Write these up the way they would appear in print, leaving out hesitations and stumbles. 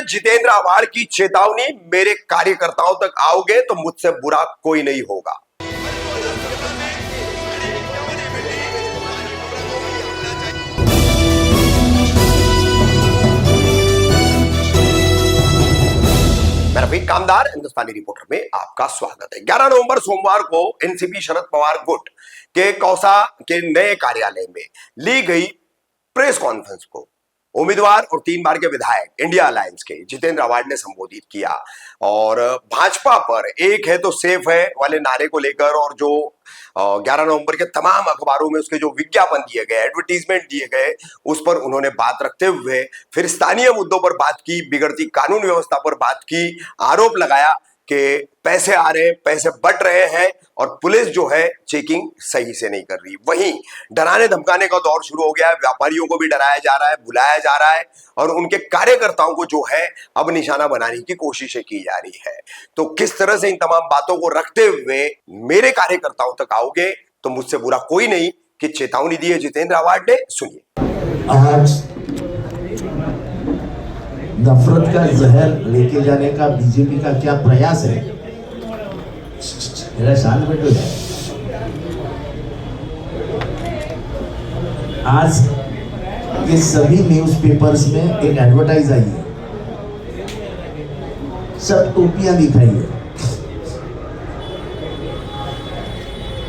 जितेंद्र आव्हाड की चेतावनी, मेरे कार्यकर्ताओं तक आओगे तो मुझसे बुरा कोई नहीं होगा। मैं रफीक कामदार हिंदुस्तानी रिपोर्टर में आपका स्वागत है। 11 नवंबर सोमवार को एनसीपी शरद पवार गुट के कौसा के नए कार्यालय में ली गई प्रेस कॉन्फ्रेंस को उम्मीदवार और 3 बार के विधायक इंडिया अलायंस के जितेंद्र आव्हाड ने संबोधित किया और भाजपा पर एक है तो सेफ है वाले नारे को लेकर और जो 11 नवंबर के तमाम अखबारों में उसके जो विज्ञापन दिए गए, एडवर्टीजमेंट दिए गए, उस पर उन्होंने बात रखते हुए फिर स्थानीय मुद्दों पर बात की, बिगड़ती कानून व्यवस्था पर बात की, आरोप लगाया कि पैसे आ रहे हैं, पैसे बट रहे हैं और पुलिस जो है चेकिंग सही से नहीं कर रही। वहीं डराने धमकाने का दौर शुरू हो गया है, व्यापारियों को भी डराया जा रहा है, बुलाया जा रहा है और उनके कार्यकर्ताओं को जो है अब निशाना बनाने की कोशिशें की जा रही है। तो किस तरह से इन तमाम बातों को रखते हुए मेरे कार्यकर्ताओं तक आओगे तो मुझसे बुरा कोई नहीं कि चेतावनी दी है जितेंद्र आव्हाड ने, सुनिए। आज नफरत का जहर लेके जाने का बीजेपी का क्या प्रयास है, मेरा शान बैठो है। आज के सभी न्यूज़पेपर्स में एक एडवर्टाइज आई है, सब टोपियां दिखाई है,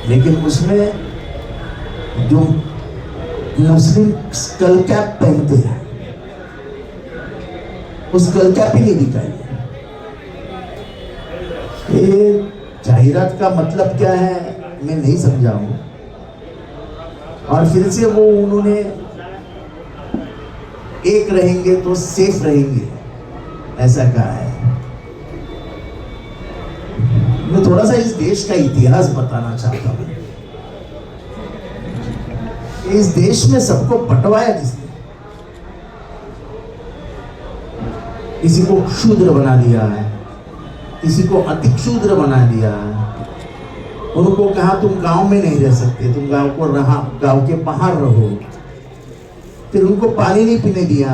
लेकिन उसमें जो मुस्लिम स्कल कैप पहनते हैं उस स्कल कैप ही नहीं दिखाई है। ये जाहिरात का मतलब क्या है मैं नहीं समझा हूं। और फिर से वो उन्होंने एक रहेंगे तो सेफ रहेंगे ऐसा कहा है। मैं थोड़ा सा इस देश का इतिहास बताना चाहता हूं। इस देश में सबको बंटवाया किसने? किसी को शूद्र बना दिया है, किसी को अति शूद्र बना दिया है, उनको कहा तुम गांव में नहीं रह सकते, तुम गांव के बाहर रहो। फिर उनको पानी नहीं पीने दिया,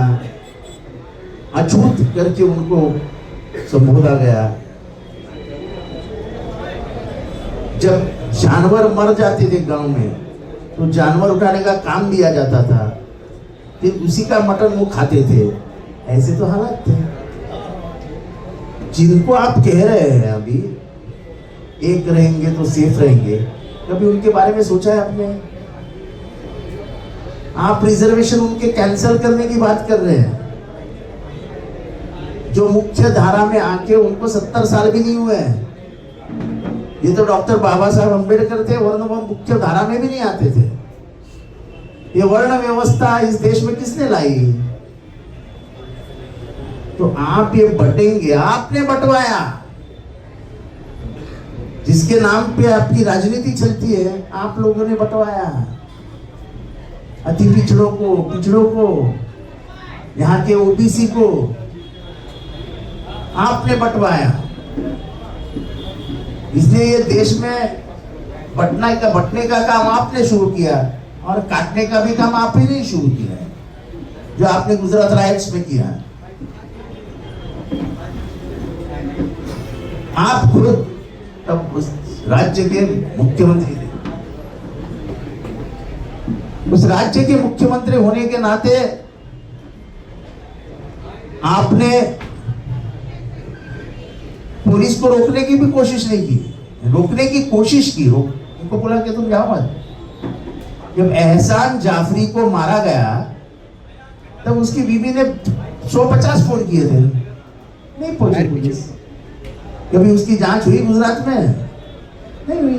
अछूत करके उनको संबोधा गया। जब जानवर मर जाते थे गांव में तो जानवर उठाने का काम दिया जाता था, फिर उसी का मटन वो खाते थे। ऐसे तो हालात थे। जिनको आप कह रहे हैं अभी एक रहेंगे तो सेफ रहेंगे, कभी उनके बारे में सोचा है आपने? आप रिजर्वेशन उनके कैंसिल करने की बात कर रहे हैं, जो मुख्य धारा में आके उनको 70 साल भी नहीं हुए हैं। ये तो डॉक्टर बाबा साहब अम्बेडकर थे, वरना वो मुख्य धारा में भी नहीं आते थे। ये वर्ण व्यवस्था इस देश में किसने लाई? तो आप ये बटेंगे, आपने बंटवाया। जिसके नाम पे आपकी राजनीति चलती है आप लोगों ने बंटवाया। अति पिछड़ों को, यहाँ के ओबीसी को आपने बंटवाया। इसलिए ये देश में बंटने का काम आपने शुरू किया और काटने का भी काम आप ही नहीं शुरू किया है, जो आपने गुजरात राइट्स में किया है। आप खुद तब उस राज्य के मुख्यमंत्री थे। उस राज्य के मुख्यमंत्री होने के नाते आपने पुलिस को रोकने की भी कोशिश नहीं की। रोकने की कोशिश की, उनको बोला कि तुम जाओ मत। जब एहसान जाफरी को मारा गया तब उसकी बीवी ने 150 फोन किए थे, नहीं पहुंची पुलिस। कभी उसकी जांच हुई गुजरात में? नहीं हुई।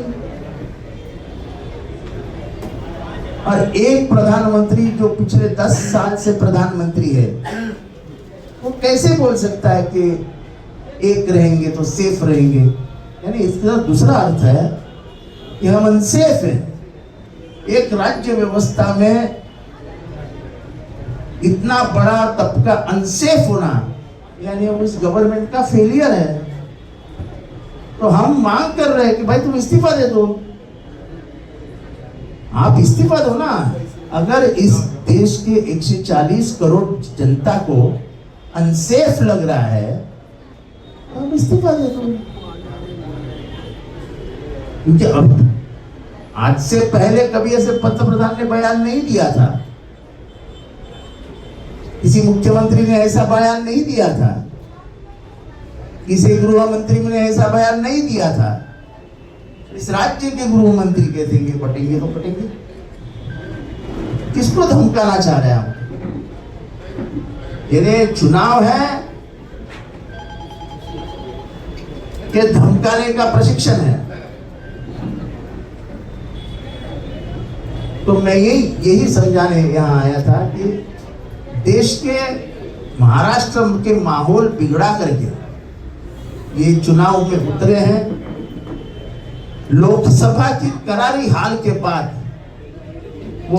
और एक प्रधानमंत्री जो पिछले 10 साल से प्रधानमंत्री है, वो कैसे बोल सकता है कि एक रहेंगे तो सेफ रहेंगे? यानी इसका दूसरा अर्थ है कि हम अनसेफ हैं। एक राज्य व्यवस्था में इतना बड़ा तबका अनसेफ होना यानी उस गवर्नमेंट का फेलियर है। तो हम मांग कर रहे हैं कि भाई तुम इस्तीफा दे दो। आप इस्तीफा दो ना। अगर इस देश के 140 करोड़ जनता को अनसेफ लग रहा है तो हम इस्तीफा दे दो। क्योंकि अब आज से पहले कभी ऐसे पंतप्रधान ने बयान नहीं दिया था, किसी मुख्यमंत्री ने ऐसा बयान नहीं दिया था, किसी गृह मंत्री ने ऐसा बयान नहीं दिया था। इस राज्य के गृह मंत्री कहेंगे पटेंगे तो पटेंगे। किसको धमकाना चाह रहे हैं? ये चुनाव है कि धमकाने का प्रशिक्षण है? तो मैं यही समझाने यहां आया था कि देश के महाराष्ट्र के माहौल बिगड़ा करके ये चुनाव में उतरे हैं। लोकसभा की करारी हार के बाद वो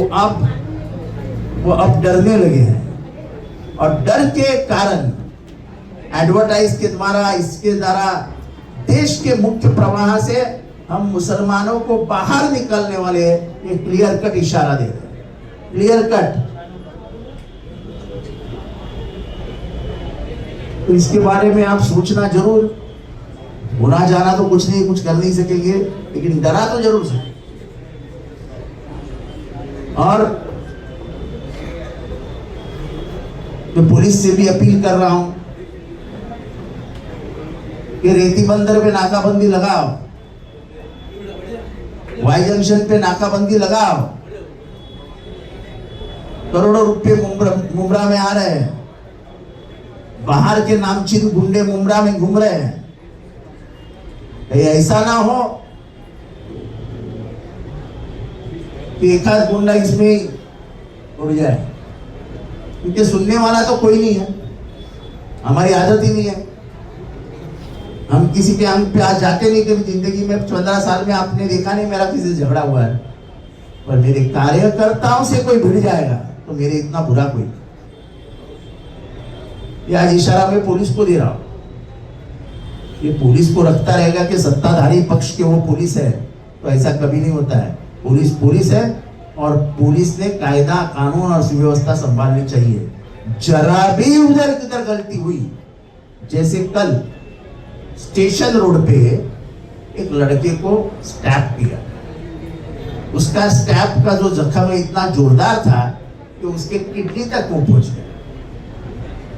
अब डरने लगे हैं, और डर के कारण एडवर्टाइज के द्वारा, इसके द्वारा देश के मुख्य प्रवाह से हम मुसलमानों को बाहर निकलने वाले एक क्लियर कट इशारा दे रहे हैं। Clear cut. तो इसके बारे में आप सोचना जरूर। होना जाना तो कुछ नहीं, कुछ कर नहीं सकेंगे, लेकिन डरा तो जरूर सके। और मैं पुलिस से भी अपील कर रहा हूं कि रेती बंदर पे नाकाबंदी लगाओ, वाई जंक्शन पे नाकाबंदी लगाओ। करोड़ों रुपए मुंब्रा में आ रहे हैं, बाहर के नामचीन गुंडे मुंब्रा में घूम रहे हैं। ऐसा ना हो कि एक आध गुंडा इसमें उड़ जाए, क्योंकि सुनने वाला तो कोई नहीं है, हमारी आदत ही नहीं है। हम किसी के अंग पे आज जाते नहीं। कभी जिंदगी में 15 साल में आपने देखा नहीं मेरा किसी से झगड़ा हुआ है, पर मेरे कार्यकर्ताओं से कोई भिड़ जाएगा तो मेरे इतना बुरा कोई। ये आज इशारा मैं पुलिस को दे रहा हूं। ये पुलिस को रखता रहेगा कि सत्ताधारी पक्ष के वो पुलिस है, तो ऐसा कभी नहीं होता है। पुलिस पुलिस है, और पुलिस ने कायदा कानून और सुव्यवस्था संभालनी चाहिए। जरा भी उधर किधर गलती हुई, जैसे कल स्टेशन रोड पे एक लड़के को स्टैप किया, उसका स्टैप का जो जख्म इतना जोरदार था कि उसके किडनी तक वो पहुंच गया।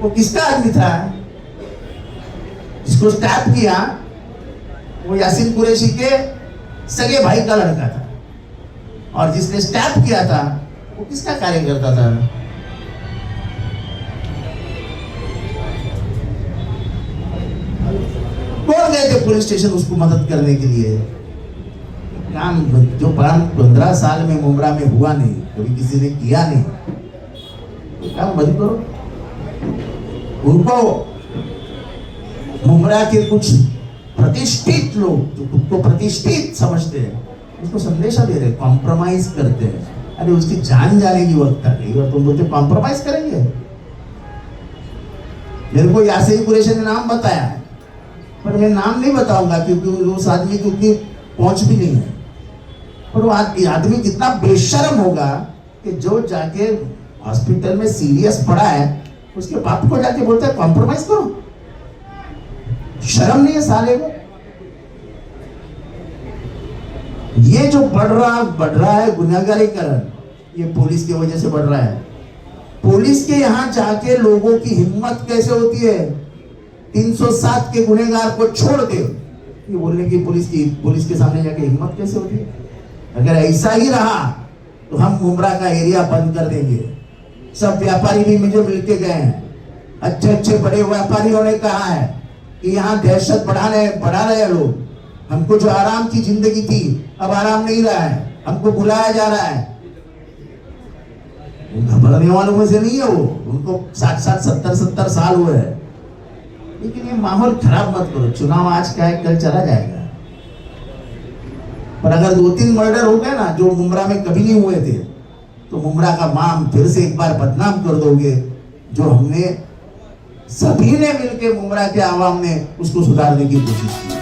वो किसका आदमी था? जिसको स्टैप किया वो यासीन कुरैशी के सगे भाई का लड़का था, और जिसने स्टैप किया था वो किसका कार्यकर्ता था? कौन गए थे पुलिस स्टेशन उसको मदद करने के लिए? काम जो 15 साल में मुंब्रा में हुआ नहीं, कभी किसी ने किया नहीं, तो काम बंद करो। उनको मुंब्रा के कुछ प्रतिष्ठित लोग जो खुद को प्रतिष्ठित समझते हैं, उसको संदेशा दे रहे, कॉम्प्रोमाइज करते हैं। अरे उसकी जान जाने की वक्त आ गई और तुम बोलते कॉम्प्रोमाइज करेंगे? मेरे को यासीन कुरैशी ने नाम बताया है, पर मैं नाम नहीं बताऊंगा क्योंकि उस आदमी की उतनी पहुंच भी नहीं है। पर वो आदमी कितना बेशर्म होगा कि जो जाके हॉस्पिटल में सीरियस पड़ा है, उसके बाप को जाके बोलता है कॉम्प्रोमाइज करो। शर्म नहीं है साले को? ये जो बढ़ रहा है गुनाहगारीकरण, ये पुलिस की वजह से बढ़ रहा है। पुलिस के यहां जाके लोगों की हिम्मत कैसे होती है 307 के गुनहगार को छोड़ दे, ये बोलने की पुलिस के सामने जाके हिम्मत कैसे होती है? अगर ऐसा ही रहा तो हम मुंब्रा का एरिया बंद कर देंगे। सब व्यापारी भी मुझे मिलके गए हैं, अच्छे बड़े व्यापारियों ने कहा है कि यहाँ दहशत बढ़ा रहे लोग। हमको जो आराम की जिंदगी थी अब आराम नहीं रहा है, हमको बुलाया जा रहा है। घबराने वालों में से नहीं है वो, उनको 60 70 साल हुए हैं। लेकिन ये माहौल खराब मत करो। चुनाव आज का है, कल चला जाएगा। पर अगर 2-3 मर्डर हो गए ना जो मुंब्रा में कभी नहीं हुए थे, तो मुंब्रा का नाम फिर से एक बार बदनाम कर दोगे। जो हमने सभी ने मिलकर मुंब्रा के आवाम ने उसको सुधारने की कोशिश की।